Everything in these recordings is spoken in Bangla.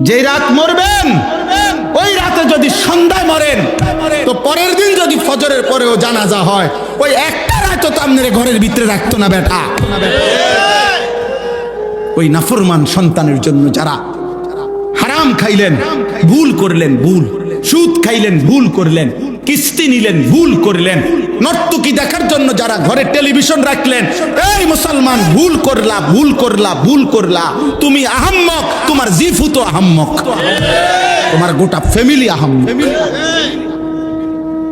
যে রাত মরবেন ওই রাতে যদি সন্ধ্যায় মরেন তো পরের দিন যদি ফজরের পরেও জানাজা হয় ওই একটা রাত তো আপনার ঘরের ভিতরে রাখতো না বেটা। ওই নাফরমান সন্তানের জন্য যারা হারাম খাইলেন, ভুল করলেন, ভুল সুদ খাইলেন, ভুল করলেন, কিস্তি নিলেন, ভুল করলেন, নর্তকী দেখার জন্য যারা ঘরে টেলিভিশন রাখলেন, এই মুসলমান ভুল করলা, ভুল করলা, ভুল করলা। তুমি আহাম্মক, তোমার জিফু তো আহাম্মক, তোমার গোটা ফ্যামিলি আহাম্মক।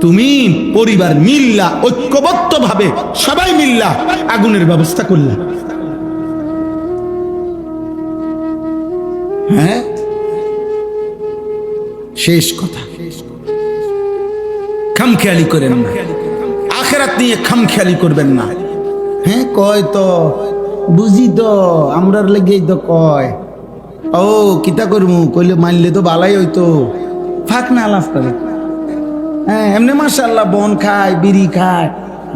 তুমি পরিবার মিল্লা, ঐক্যবদ্ধ ভাবে সবাই মিল্লা আগুনের ব্যবস্থা করলা। হ্যাঁ, শেষ কথা, খামখেয়ালি করেন না, আখেরাত নিয়ে খামখেয়ালি করবেন না। হ্যাঁ কয় তো বুঝি তো আমরার লেগেই তো কয়, ও কিতা করমু কইলে মানলে তো ভালাই হইতো, ফাঁক না আলাপ করে। হ্যাঁ এমনি মাশাআল্লাহ বন খায়, বিড়ি খায়,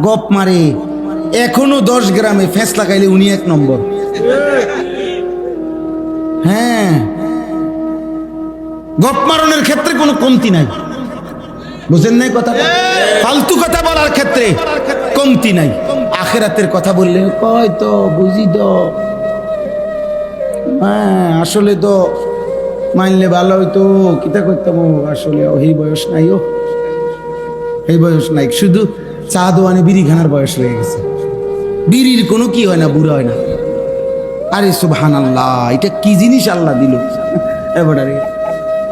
গপ মারে, এখনো 10 গ্রামে ফেঁস লাগাইলে উনি 1 নম্বর। হ্যাঁ গপ মারণের ক্ষেত্রে কোনো কমতি নাই, বুঝেন নাই কথা? ফালতু কথা বলার ক্ষেত্রে কমতি নাই। আখেরাতের কথা বললে কয় তো বুঝি তো, হ্যাঁ আসলে তো মানলে ভালো হইতো, কিতা করতাম, আসলে এই বয়স নাই, ও এই বয়স নাই, শুধু চা দোয়ানে বিড়ি খানার বয়স হয়ে গেছে। বিড়ির কোনো কি হয় না, বুড়া হয় না। আরে সুবহানাল্লাহ, এটা কি জিনিস আল্লাহ দিল এবারে,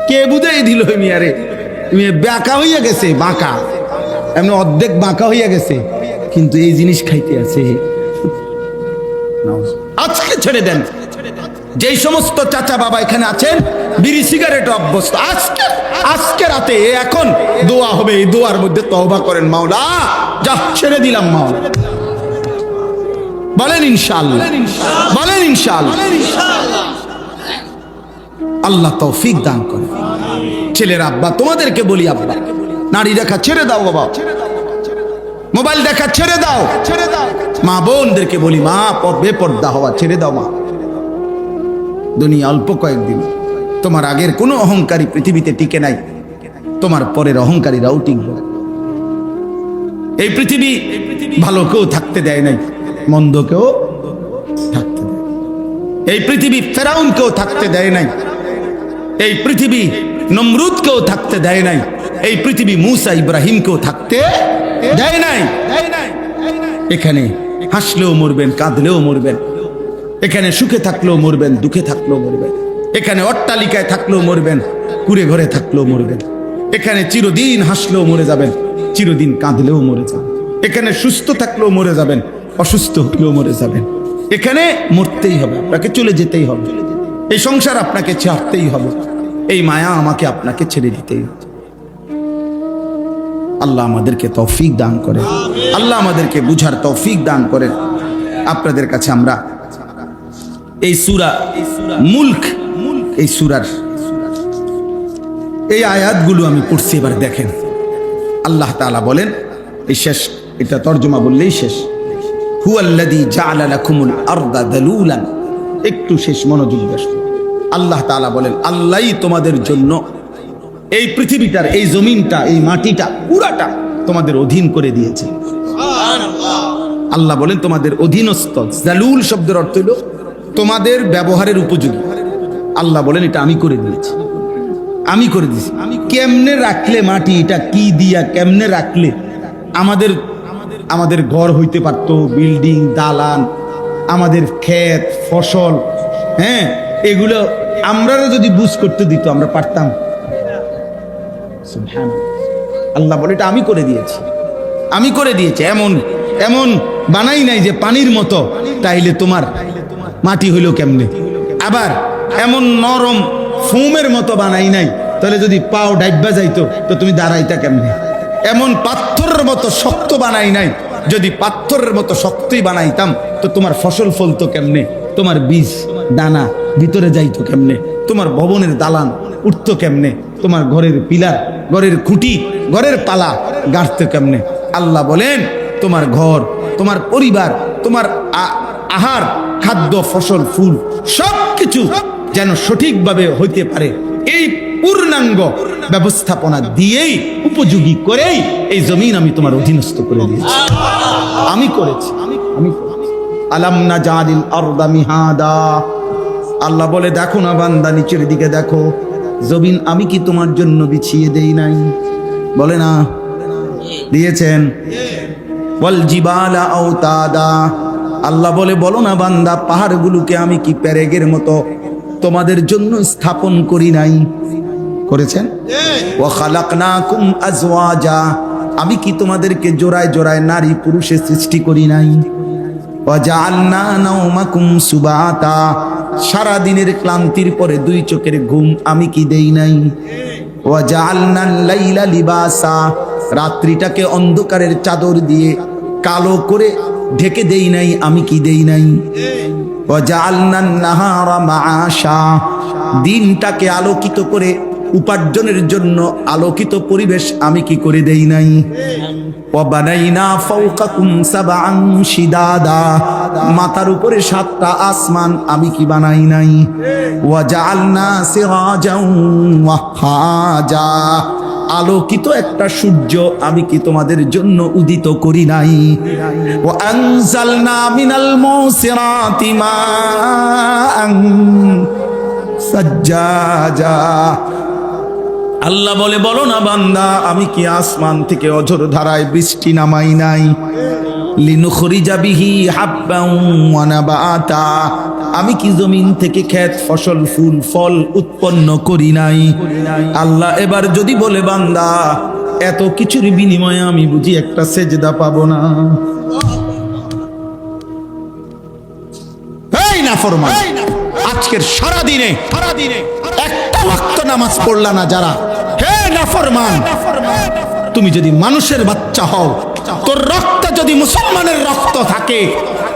কে বুঝাই দিল? মিয়ারে বাঁকা হইয়া গেছে, বাঁকা এমনি অর্ধেক বাঁকা হইয়া গেছে, কিন্তু এই জিনিস খাইতে আছে। আজকে ছেড়ে দেন, যেই সমস্ত চাচা বাবা এখানে আছেন বিড়ি সিগারেট অভ্যস্ত, আজকে আজকে রাতে এখন দোয়া হবে, এই দোয়ার মধ্যে তওবা করেন, মাওলা যা ছেড়ে দিলাম মাওলা। বলেন ইনশাআল্লাহ, বলেন ইনশাআল্লাহ। আল্লাহ তৌফিক দান করে। ছেলের আব্বা তোমাদেরকে বলি, আব্বা নারী দেখা ছেড়ে দাও, বাবা মোবাইল দেখা ছেড়ে দাও, ছেড়ে দাও। মা বোনদেরকে বলি, মা বেপর্দা হওয়া ছেড়ে দাও। মা দুনিয়া অল্প কয়েকদিন, তোমার আগের কোনো অহংকারী পৃথিবীতে টিকে নাই, তোমার পরের অহংকারীরাও টিকবে। এই পৃথিবী ভালো কেউ থাকতে দেয় নাই, মন্দ কেউ থাকতে দেয়। এই পৃথিবী ফেরাউন কেউ থাকতে দেয় নাই, এই পৃথিবী নমরুদ কেউ থাকতে দেয় নাই, এই পৃথিবী মুসা ইব্রাহিম কেউ থাকতে দেয় নাই। এখানে হাসলেও মরবেন, কাঁদলেও মরবেন, এখানে সুখে থাকলেও মরবেন, দুঃখে থাকলেও মরবেন, এখানে অট্টালিকায় থাকলেও মরবেন, কুড়ে ঘরে থাকলেও মরবেন, এখানে চিরদিন হাসলেও মরে যাবেন, চিরদিন কাঁদলেও মরে যাবেন, এখানে সুস্থ থাকলেও মরে যাবেন, অসুস্থ হলেও মরে যাবেন। এখানে মরতেই হবে, আপনাকে চলে যেতেই হবে, এই সংসার আপনাকে ছাড়তেই হবে, এই মায়া আমাকে আপনাকে ছেড়ে দিতেই হবে। আল্লাহ আমাদেরকে তৌফিক দান করে, আল্লাহ আমাদেরকে বুঝার তৌফিক দান করেন। আপনাদের কাছে আমরা এই সূরা মুলক, এই সূরার এই আয়াতগুলো আমি পড়ছি, এবার দেখেন আল্লাহ তাআলা বলেন, এই শেষ, এটা তরজমা বললেই শেষ, হুয়াল্লাযী জাআলা লাকুমুল আরদা দালুলান। একটু শেষ মনোযোগ দিয়ে আল্লাহ তাআলা বলেন, আল্লাহই তোমাদের জন্য এই পৃথিবীটার, এই জমিনটা, এই মাটিটা পুরাটা তোমাদের অধীন করে দিয়েছে। আল্লাহ বলেন তোমাদের অধীনস্থ। জালুল শব্দের অর্থ হলো তোমাদের ব্যবহারের উপযোগী। আল্লাহ বলেন এটা আমি করে দিয়েছি, আমি করে দিয়েছি। কেমনে রাখলে মাটি, এটা কি দিয়া কেমনে রাখলে আমাদের আমাদের ঘর হইতে পারত, বিল্ডিং, দালান, আমাদের ক্ষেত, ফসল, হ্যাঁ এগুলো আমরা যদি বুঝ করতে দিত আমরা পারতাম? আল্লাহ বলে এটা আমি করে দিয়েছি, আমি করে দিয়েছি। এমন এমন বানাই নাই যে পানির মতো, তাইলে তোমার মাটি হইল কেমনে? আবার এমন নরম ফোমের মতো বানাই নাই, তাহলে যদি পাও ডাইবা যাইতো তো তুমি দাঁড়াইতা কেমনে? এমন পাথরের মতো শক্ত বানাই নাই, যদি পাথরের মতো শক্তই বানাইতাম তো তোমার ফসল ফলতো কেমনে? তোমার বীজ দানা ভিতরে যাইতো কেমনে? তোমার ভবনের দালান উঠতো কেমনে? তোমার ঘরের পিলার, ঘরের খুঁটি, ঘরের পালা গাঁথতো কেমনে? আল্লাহ বলেন তোমার ঘর, তোমার পরিবার, তোমার আহার, খাদ্য, ফসল, ফুল সবকিছু যেন সঠিকভাবে হইতে পারে, এই পূর্ণাঙ্গ ব্যবস্থাপনা দিয়েই, উপযোগী করেই এই জমিন আমি তোমার অধীনস্থ করে দিয়েছি। আমি করেছি। আলাম নাজালিল আরদা মিহাদা, আল্লাহ বলে দেখো না বান্দা, নিচের দিকে দেখো, জমিন আমি কি তোমার জন্য বিছিয়ে দেই নাই? বলে না দিয়েছেন। ওয়াল জিবালা আওতাদা, আল্লাহ বলে বলো না বান্দা, পাহাড়গুলোকে আমি কি পেরেগের মতো তোমাদের জন্য স্থাপন করি নাই? করেছেন। ওয়া খালাকনাকুম আজওয়াজা, আমি কি তোমাদেরকে জোড়ায় জোড়ায় নারী পুরুষে সৃষ্টি করি নাই? ওয়া জাআলনা নাওমাকুম সুবাতা, সারা দিনের ক্লান্তির পরে দুই চোখের ঘুম আমি কি দেই নাই? ওয়া জাআলনাল লাইলা লিবাসা, রাত্রিটাকে অন্ধকারের চাদর দিয়ে কালো করে ঢেকে দেই নাই? আমি কি দেই নাই? ওয়া জাআলনান নাহারা মাআশা, দিনটাকে আলোকিত করে উপার্জনের জন্য আলোকিত পরিবেশ আমি কি করে দেই নাই? ওয়া বানাইনা ফাওকাকুম সাবআন শিদাদা, মাথার উপরে 7টা আসমান আমি কি বানাই নাই? ওয়া জাআলনা সিরাজাও ওয়াহাজা, আলোকিত একটা সূর্য আমি কি তোমাদের জন্য উদিত করি নাই? ওয়া আনজালনা মিনাল মুসিরাতি মাআন সাজ্জাজা, আল্লাহ বলে বলো না বান্দা, আমি কি আসমান থেকে অঝোর ধারায় বৃষ্টি নামাই নাই? লিনুখরিজা বিহি হাব্বান ওয়া নাবাতা, আমি কি জমিন থেকে ক্ষেত ফসল ফুল ফল উৎপন্ন করি নাই? আল্লাহ এবার যদি বলে বান্দা, এত কিছুর বিনিময়ে আমি বুঝি একটা সেজদা পাবো না? এই নাফরমান, আজকের সারা দিনে একটা ওয়াক্ত নামাজ পড়লা না যারা, হে নাফরমান, তুমি যদি মানুষের বাচ্চা হও, তোর রক্ত যদি মুসলমানের রক্ত থাকে,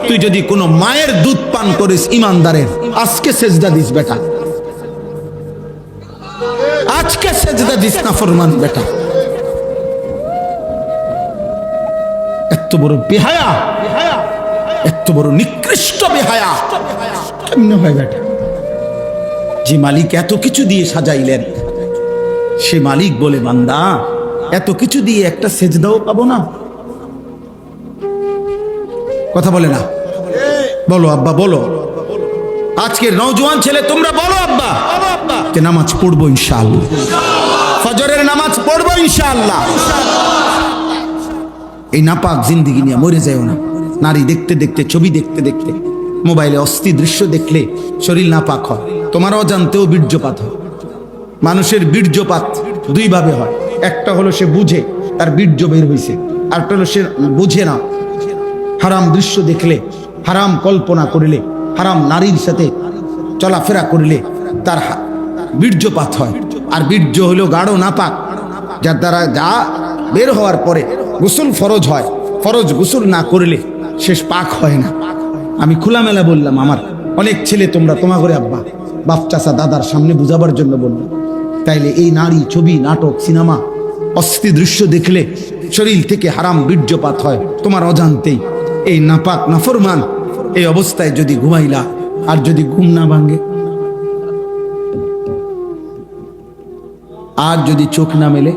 তুই যদি কোনো মায়ের দুধ পান করিস ইমানদারের, আজকে সেজদা দিস বেটা, আজকে সেজদা দিস নাফরমান বেটা। এত বড় বেহায়া, এত বড় নিকৃষ্ট বেহায়া কেমনে হয় বেটা? যে মালিক এত কিছু দিয়ে সাজাইলেন, সে মালিক বলে বান্দা, এত কিছু দিয়ে একটা সেজদাও পাবো না? কথা বলে না? বলো আব্বা, বলো। আজকের নওজোয়ান ছেলে তোমরা বলো আব্বা, যে নামাজ পড়বো ইনশাআল্লাহ, ফজরের নামাজ পড়বো ইনশাআল্লাহ। এই নাপাক জিন্দেগি নিয়ে মরে যাও না। নারী দেখতে দেখতে, ছবি দেখতে দেখতে, মোবাইলে অস্থির দৃশ্য দেখলে শরীর নাপাক হয়, তোমার অজান্তেও বীর্যপাত হয়। মানুষের বীর্যপাত দুই ভাবে হয়, একটা হলো সে বুঝে তার বীর্য বের হয়েছে, আর একটা হলো সে বুঝে না। হারাম দৃশ্য দেখলে, হারাম কল্পনা করলে, হারাম নারীর সাথে চলাফেরা করলে তার বীর্যপাত হয়। আর বীর্য হলো গাঢ় নাপাক, যার দ্বারা যা বের হওয়ার পরে গোসল ফরজ হয়, ফরজ গোসল না করলে শেষ পাক হয় না। আমি খোলামেলা বললাম, আমার অনেক ছেলে তোমরা তোমার করে আব্বা, বাপ, চাচা, দাদার সামনে বুঝাবার জন্য বললাম। তাইলে এই নারী, ছবি, নাটক, সিনেমা, অস্থির দৃশ্য দেখলে শরীর থেকে হারাম বীর্যপাত হয় তোমার অজান্তেই। এই নাপাক নাফরমান এই অবস্থায় যদি ঘুমাইলা, আর যদি ঘুম না ভাঙে, আর যদি চোখ না মেলে।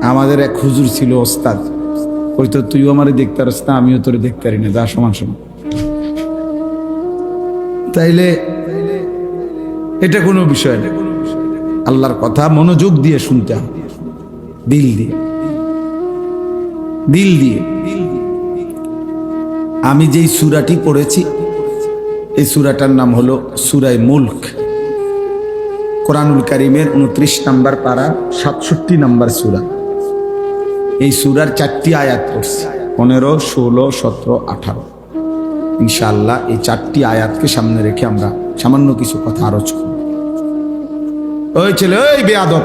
আমাদের এক হুজুর ছিল ওস্তাদ, ওই তো তুইও আমারে দেখতে পারিস না, আমিও তোরে দেখতে পারি না, যা সমান সমান। তাইলে এটা কোনো বিষয় না। আল্লাহর কথা মনোযোগ দিয়ে শুনতে হবে, দিল দিয়ে, দিল দিয়ে। আমি যেই সূরাটি পড়েছি, এই সূরাটার নাম হলো সূরা মুলক। কোরআনুল কারীমের 29 নম্বর পারা 67 নম্বর সূরা। এই সূরার 4টি আয়াত পড়ছি, 15, 16, 17, 18। ইনশাআল্লাহ এই 4টি আয়াতকে সামনে রেখে আমরা সামান্য কিছু কথা আরোচ করব। ওই ছেলে, ওই বেয়াদব,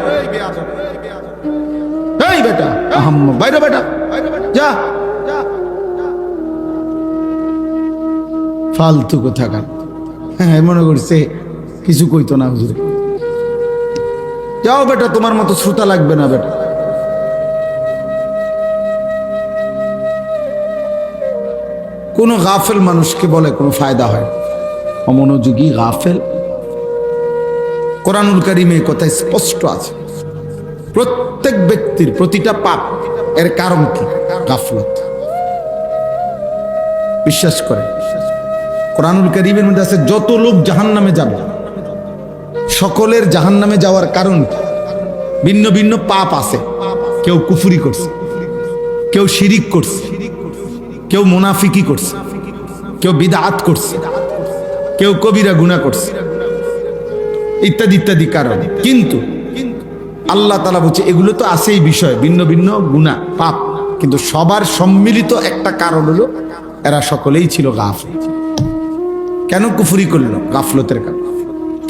এই বেটা, বাইরে বেটা, যা, ফালতু কোথাকার। হ্যাঁ, মনে করছে কিছু কইতো না হুজুরে। যাও বেটা, তোমার মতো শ্রোতা লাগবে না বেটা। কোন গাফেল মানুষকে বলে কোনো ফায়দা হয়। অমনোযোগী, গাফেল। কোরআনুল কারীমে কথা স্পষ্ট আছে, প্রত্যেক ব্যক্তির প্রতিটা পাপ এর কারণ কি? গাফলত। বিশ্বাস করে কোরআনুল কারীমের মধ্যে আছে যত লোক জাহান্নামে যাবে সকলের জাহান্নামে যাওয়ার কারণ কি? ভিন্ন ভিন্ন পাপ আছে। কেউ কুফরি করছে, কেউ শিরিক করছে, কেউ মুনাফিকি করছে, কেউ বিদআত করছে, কেউ কবিরা গুনাহ করছে, ইত্যাদি ইত্যাদি কারণ। কিন্তু আল্লাহ তাআলা বলছে এগুলো তো আছেই বিষয়, ভিন্ন ভিন্ন গুনাহ পাপ, কিন্তু সবার সম্মিলিত একটা কারণ হলো এরা সকলেই ছিল গাফিল। কেন কুফরি করলো? গাফলতের কারণ।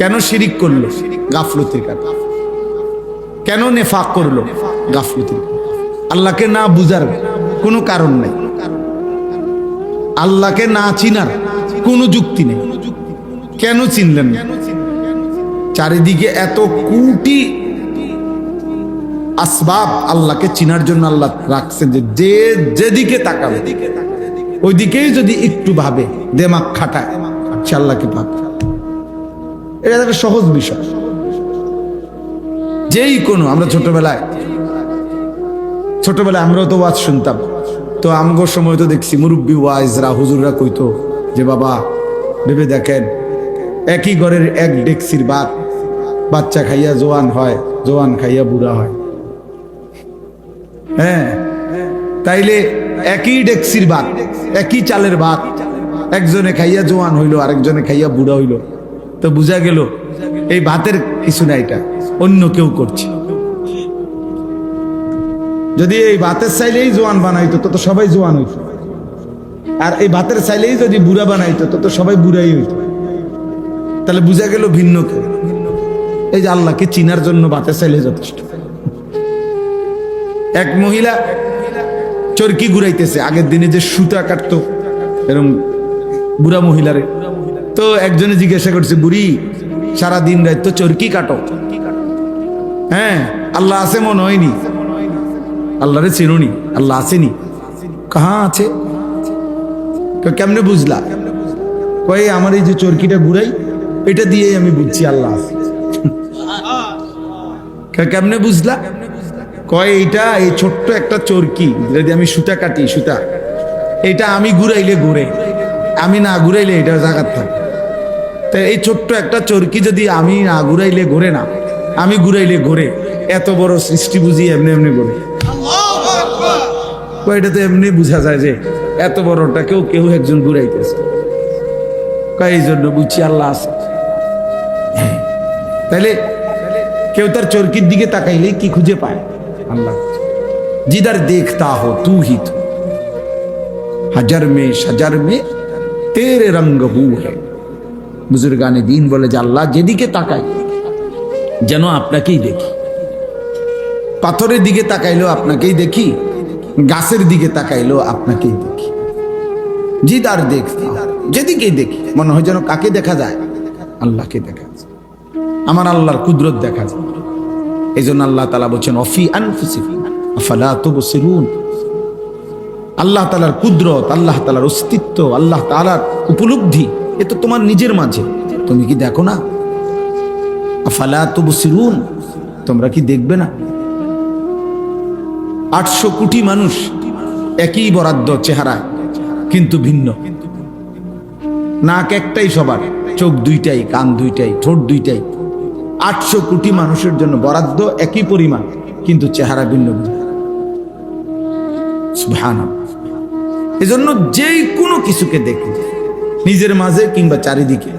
কেন শিরিক করলো? গাফলতের কারণ। কেন নেফাক করলো? গাফলতের কারণ। আল্লাহকে না বুঝার কোনো কারণ নেই, আল্লাহকে না চিনার কোনো যুক্তি নেই। কেন চিনলেন না? চারিদিকে এত কোটি আসবাব আল্লাহকে চিনার জন্য আল্লাহ রাখছেন যে যেদিকে তাকাবে ওই দিকেই যদি একটু ভাবে, দেমাগ খাটায়, সে আল্লাহকে পাবে। এটা একটা সহজ বিষয়। যেই কোনো, আমরা ছোটবেলায় আমরাও তো ওয়াজ শুনতাম, তো আমগোর সময় তো দেখছি মুরব্বী ওয়াইজরা, হুজুররা কইতো যে বাবা ভেবে দেখেন, একই ঘরের এক ডেকসির ভাত, বাচ্চা খাইয়া জোয়ান হয়, জোয়ান খাইয়া বুড়া হয়। হ্যাঁ, তাইলে একই ডেকসির ভাত, একই চালের ভাত, একজনে খাইয়া জোয়ান হইলো, আরেকজনে খাইয়া বুড়া হইলো, তো বুঝা গেল এই ভাতের কিছু না, এটা অন্য কেউ করছে। যদি এই ভাতের চাইলেই জোয়ান বানাইতো তো সবাই জোয়ান হইতো, আর এই ভাতের চাইলেই যদি বুড়া বানাইতো তো সবাই বুড়াই হইতো। তাহলে বুঝা গেল ভিন্ন কেউ। এই যে আল্লাহকে চিনার জন্য ভাতের চাইলে যথেষ্ট। এক মহিলা চরকি ঘুরাইতেছে, আগের দিনে যে সুতা কাটতো এরকম বুড়া মহিলারে, তো একজনে জিজ্ঞাসা করছে, বুড়ি সারা দিন রাত তো চরকি কাটো, হ্যাঁ আল্লাহ আছে মনে হয়নি? আল্লাহরে চিনুনি? আল্লাহ আসেনি? কাহা আছে? কেমনে বুঝলা? কয়ে আমার এই যে চরকিটা ঘুরাই, এটা দিয়েই আমি বুঝছি আল্লাহ আছে। কেমনে বুঝলা? কয় এইটা, এই ছোট্ট একটা চরকি, যদি আমি সুতা কাটি, সুতা এটা আমি ঘুরাইলে ঘুরে, আমি না ঘুরাইলে এটা জায়গার থাকে। তো এই ছোট্ট একটা চরকি যদি আমি না ঘুরাইলে ঘুরে না, আমি ঘুরাইলে ঘুরে, এত বড় সৃষ্টি বুঝি এমনি এমনি ঘুরে। এটা তো এমনি বুঝা যায় যে এত বড়টা কেউ একজন ঘুরাইতেছে, এই জন্য বুঝছি আল্লাহ আছে। তাইলে কেউ তার চরকির দিকে তাকাইলে কি খুঁজে পায়? আল্লাহ। जिधर देखता हो तू ही तू, হাজার মে সাজার মে তেরে রঙ্গ হু है। বুজুর্গানে দিন বলে যে আল্লাহ যেদিকে তাকাই যেন আপনাকেই দেখি। পাথরের দিকে তাকাইলেও আপনাকেই দেখি, গাছের দিকে তাকাইলেও আপনাকেই দেখি। জিদার দেখতা, যেদিকেই দেখি মনে হয় যেন কাকে দেখা যায়? আল্লাহকে দেখা যায়, আমার আল্লাহর কুদরত দেখা যায়। এই জন্য আল্লাহ তাআলা বলছেন অফি আনফুসিকুম আফালা তুবসিরুন। আল্লাহ তাআলার কুদরত, আল্লাহ তাআলার অস্তিত্ব, আল্লাহ তাআলার উপলব্ধি এ তো তোমার নিজের মাঝে, তুমি কি দেখো না? আফালা তুবসিরুন, তোমরা কি দেখবে না? 800 কোটি মানুষ একই বরাদ্দ চেহারা, কিন্তু ভিন্ন। নাক একটাই সবার, চোখ দুইটাই, কান দুইটাই, ঠোঁট দুইটাই। 800 কোটি মানুষের জন্য বরাদ্দ একই পরিমাণ, কিন্তু চেহারা ভিন্ন ভিন্ন। সুবহানাল্লাহ। এজন্য যেই কোনো কিছুকে দেখে নিজের মাঝে কিংবা চারিদিকে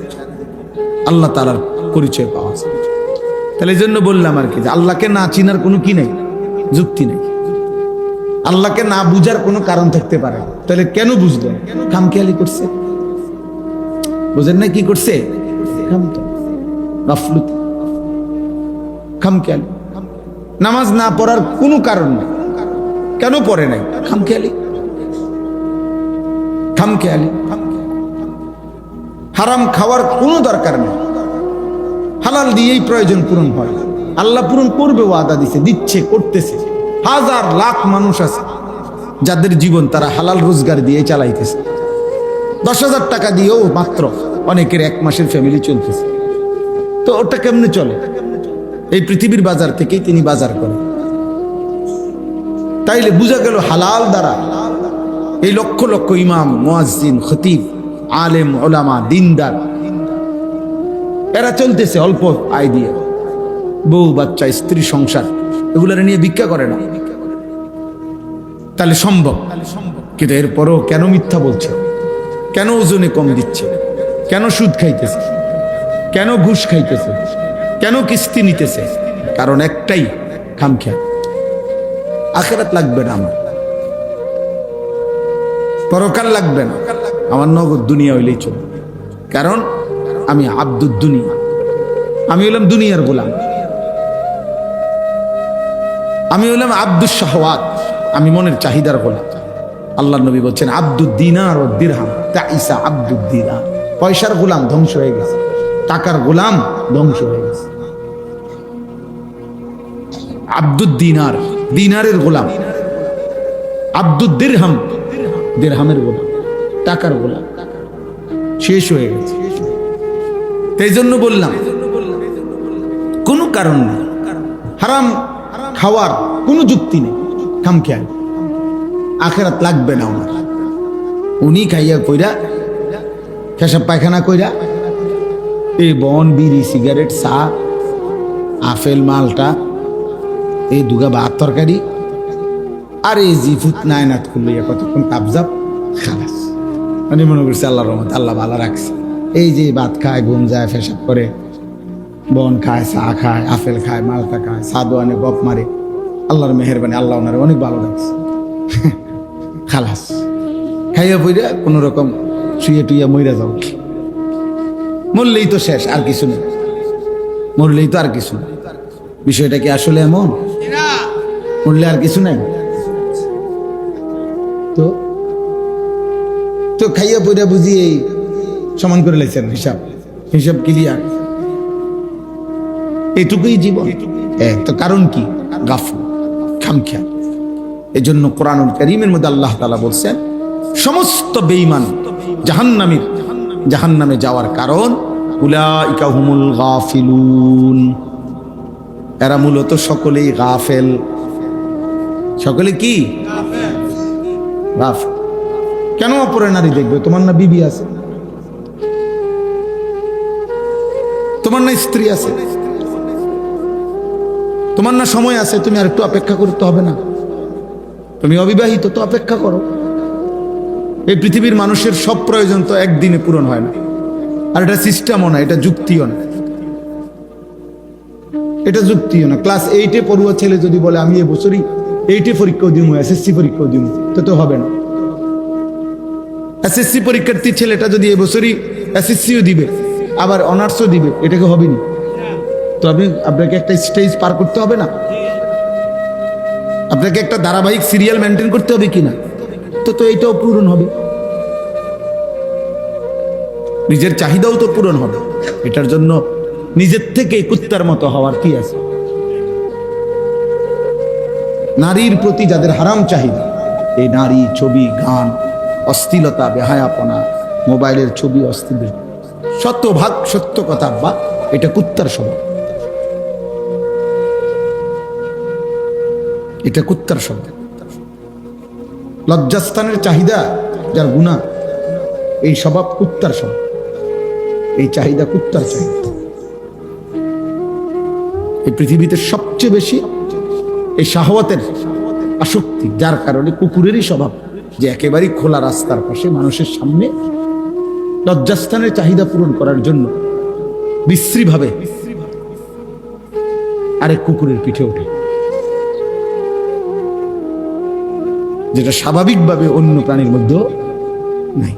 আল্লাহ তাআলার পরিচয় পাওয়া যায়। তাহলে এই জন্য বললাম আর কি, যে আল্লাহকে না চিনার কোনো কি নেই, যুক্তি নেই। আল্লাহকে না বুঝার কোনো কারণ থাকতে পারে, তাহলে কেন বুঝলেন? খামখেয়ালি করছে, বুঝেন না কি করছে? গাফলত, খামখেয়ালি। নামাজ না পড়ার কোনো কারণ নেই, কেন পড়ে নাই? খামখেয়ালি। খামখেয়ালি। হারাম খাওয়ার কোনো দরকার নেই, হালাল দিয়েই প্রয়োজন পূরণ হয়। আল্লাহ পূরণ করবে, ওয়াদা দিছে, দিচ্ছে, করতেছে। হাজার লাখ মানুষ আছে যাদের জীবন তারা হালাল রোজগার দিয়ে চালাইতেছে। 10,000 টাকা দিয়েও মাত্র অনেকের 1 মাসের ফ্যামিলি চলতেছে। তো ওটা কেমনে চলে? এই পৃথিবীর বাজার থেকেই তিনি বাজার করেন। তাইলে বোঝা গেল হালাল দ্বারা এই লক্ষ লক্ষ ইমাম, মুয়াজ্জিন, খতিব, আলেম, ওলামা, দিনদার এরা চলতেছে অল্প আয় দিয়ে। বউ বাচ্চা, স্ত্রী, সংসার এগুলার নিয়ে ভিক্ষা করে না। তাহলে সম্ভব, কিন্তু এরপরও কেন মিথ্যা বলছে? কেন ওজনে কম দিচ্ছে? কেন সুদ খাইতেছে? কেন ঘুষ খাইতেছে? কেন কিস্তি নিতেছে? কারণ একটাই, খামখেয়া। আখিরাত লাগবে না আমার, পরকাল লাগবে না আমার, নগদ দুনিয়া হইলেই চলবে। কারণ আমি আব্দুদ দুনিয়া, আমি হলাম দুনিয়ার গোলাম, আমি হলাম আব্দুস শাহওয়াত, আমি মনের চাহিদার গোলাম। আল্লাহ নবী বলছেন আব্দুদ দিনার ও দিরহাম তাইসা আব্দুদ দিনার। পয়সার গোলাম ধ্বংস হয়ে গেছে, টাকার গোলাম ধ্বংস হয়ে গেছে। আব্দুদ দিনার, দিনারের গোলাম। আব্দুদ দিরহাম, দিরহামের গোলাম, টাকার গোলাম, শেষ হয়ে গেছে। তাই জন্য বললাম কোনো কারণ নেই, হারাম খাওয়ার কোনো যুক্তি নেই, খামখেয়াল। আখিরাত লাগবে না ওনার। উনি খাইয়া কইরা, পেশাব পায়খানা কইরা, এই বন, বিড়ি, সিগারেট, চা, আপেল, মালটা, এই দুগা ভাত তরকারি, আর এই জিফুত নায়নাত করলো কতক্ষণ কাবজাব, খালাস। মানে মনে করছে আল্লাহর রহমত, আল্লাহ ভালো রাখছে। এই যে ভাত খায়, ঘুম যায়, পেশাব করে, বন খায়, চা খায়, আপেল খায়, মালটা খায়, সাদু আনে, গপ মারে, আল্লাহর মেহেরবানি, আল্লাহ ওনারে অনেক ভালো রাখছে। খালাস। খাইয়া পইরা কোন রকম শুয়ে টুইয়া মইরা যাও, মরলেই তো শেষ, আর কিছু নেই, মরলেই তো আর কিছু নেই। বিষয়টা কি আসলে এমন? মরলে আর কিছু নাই। তো তো খাইয়া পইরা বুঝি এই সমান করে লাইছেন, হিসাব হিসাব ক্লিয়ার, এইটুকুই জীবন। তো কারণ কি? গাফল, খামখেয়াল। এই জন্য কোরআনুল কারীমের মধ্যে আল্লাহ তাআলা বলছেন সমস্ত বেঈমান জাহান্নামে যাওয়ার কারণ উলাইকা হুমুল গাফিলুন। এরা মূলত সকলেই গাফেল। সকলে কি? গাফেল। কেন অপরের নারী দেখবে? তোমার না বিবি আছে, তোমার না স্ত্রী আছে, তোমার না সময় আছে, তুমি আর একটু অপেক্ষা করতে হবে না? তুমি অবিবাহিত, তো অপেক্ষা করো। এই পৃথিবীর মানুষের সব প্রয়োজন তো একদিনে পূরণ হয় না। আর এটা সিস্টেমও না, এটা যুক্তিও না, এটা যুক্তিও না। ক্লাস 8-এ পড়ুয়া ছেলে যদি বলে আমি এবছরই 8-এ পরীক্ষাও দিব, SSC পরীক্ষাও দিব, তো হবে না। SSC পরীক্ষার্থী ছেলেটা যদি এবছরই SSCও দিবে, আবার অনার্সও দিবে, এটাকে হবে না। তো আপনাকে একটা স্টেজ পার করতে হবে না? আপনাকে একটা ধারাবাহিক সিরিয়াল মেনটেন করতে হবে কিনা? তো এইটাও পূরণ হবে, নিজের চাহিদাও তো পূরণ হবে। এটার জন্য নিজের থেকে কুত্তার মতো হওয়ার কি আছে? নারীর প্রতি যাদের হারাম চাহিদা, এই নারী, ছবি, গান, অশ্লীলতা, বেহায়াপনা, মোবাইলের ছবি, অশ্লীল, শতভাগ সত্য কথা, বা এটা কুত্তার স্বভাব, এটা কুত্তার স্বভাব। লজ্জাস্থানের চাহিদা যার গুনাহ, এই স্বভাব কুত্তার স্বভাব, এই চাহিদা কুত্তার চাহিদা। এই পৃথিবীতে সবচেয়ে বেশি এই শাহওয়াতের আসক্তি, যার কারণে কুকুরেরই স্বভাব যে একেবারেই খোলা রাস্তার পাশে মানুষের সামনে লজ্জাস্থানের চাহিদা পূরণ করার জন্য বিশ্রীভাবে আরেক কুকুরের পিঠে ওঠে, যেটা স্বাভাবিকভাবে অন্য প্রাণীর মধ্যে নাই।